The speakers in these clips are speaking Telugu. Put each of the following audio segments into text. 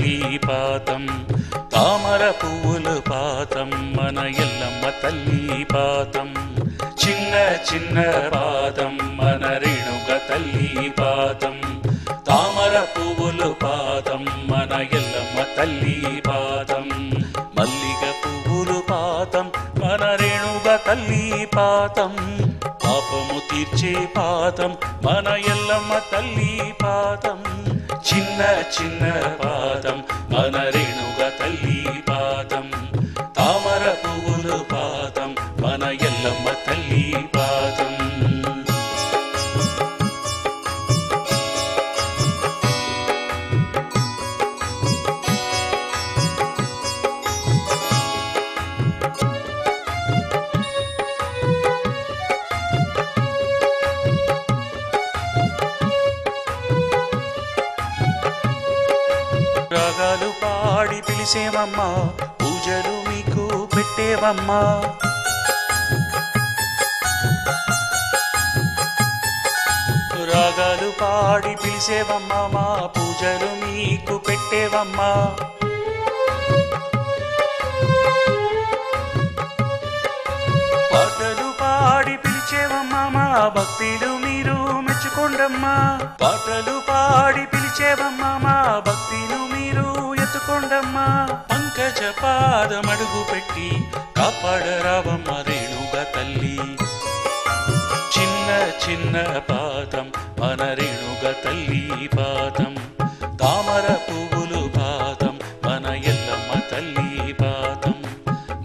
తల్లి పాతం తామర పువ్వులు పాతం మన ఎల్లమ్మ తల్లి పాతం చిన్న చిన్న పాదం మన రేణుక తల్లి పాతం తామర పువ్వులు పాతం మన ఎల్లమ్మ తల్లి పాతం మల్లిగ పువ్వులు పాతం మన రేణుక తల్లి పాతం పాపము తీర్చే పాతం మన ఎల్లమ్మ తల్లి పాతం చిన్న చిన్న పాదం మన రేణుక తల్లి పాదం తామర పువ్వులు పాదం మన ఎల్లమ్మ తల్లి పాదం రాగాలు పాడి పిలిసేమమ్మా పూజలు మీకు పెట్టేవమ్మా రాగాలు పాడి పిలిసేవమ్మా మా పూజలు మీకు పెట్టేవమ్మా పాటలు పాడి పిలిచేవమ్మా మా భక్తులు మీరు మెచ్చుకోండమ్మా పాటలు పాడి పిలిచేవమ్మా మా భక్తులు మీరు ఎత్తుకోండమ్మా పంకజ పాదమడుగు పెట్టి కాపాడరావమ్మ రేణుక తల్లి చిన్న చిన్న పాదం మన రేణుక తల్లి పాదం తామర పువ్వులు పాదం మన ఎల్లమ్మ తల్లి పాదం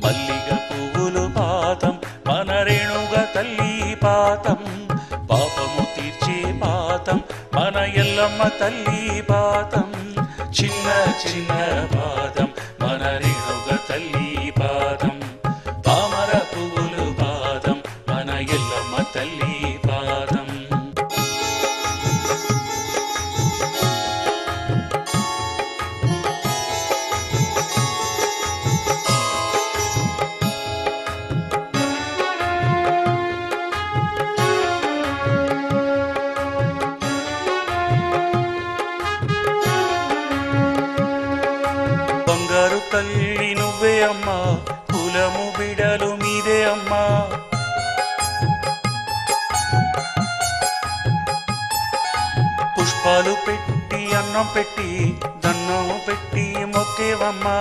మల్లిగ పువ్వులు పాదం మన రేణుక తల్లి పాదం పాపము తీర్చే పాదం మన ఎల్లమ్మ తల్లి పాదం చిన్న చిన్న పాదం మన రేణుక తల్లి పాదం తామర పువ్వులు పాదం మన ఎల్లమ్మ తల్లి పాదం బంగారు తల్లి నువ్వే అమ్మా కులము బిడలు మీదే అమ్మా పుష్పాలు పెట్టి అన్నం పెట్టి దన్నం పెట్టి మొక్కేవమ్మా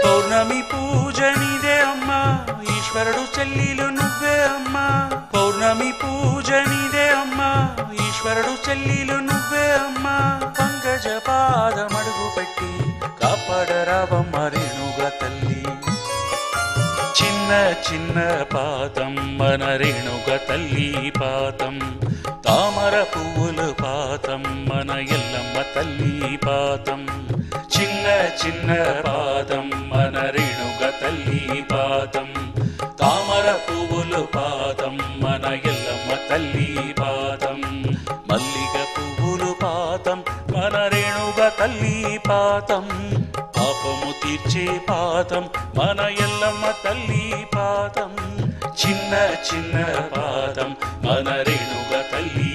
పౌర్ణమి పూజ నీదే అమ్మా ఈశ్వరుడు చెల్లిలు నువ్వే అమ్మా పౌర్ణమి పూజ నీదే అమ్మా ఈశ్వరుడు చెల్లిలు నువ్వే అమ్మా పంకజ పాదమడుగు పెట్టి కాపాడరావమ్మ రేణుక తల్లి చిన్న చిన్న పాదం మన రేణుక తల్లి పాదం తామర పువ్వులు పాదం మన ఎల్లమ్మ తల్లి పాదం చిన్న చిన్న పాదం మన రేణుక తల్లి పాదం తామర పువ్వులు పాదం మన ఎల్లమ్మ తల్లి పాదం మల్లిగ పువ్వులు పాదం మన రేణుక తల్లి పాదం పాపము తీర్చే పాదం మన ఎల్లమ్మ తల్లి పాదం చిన్న చిన్న పాదం మన రేణుక తల్లి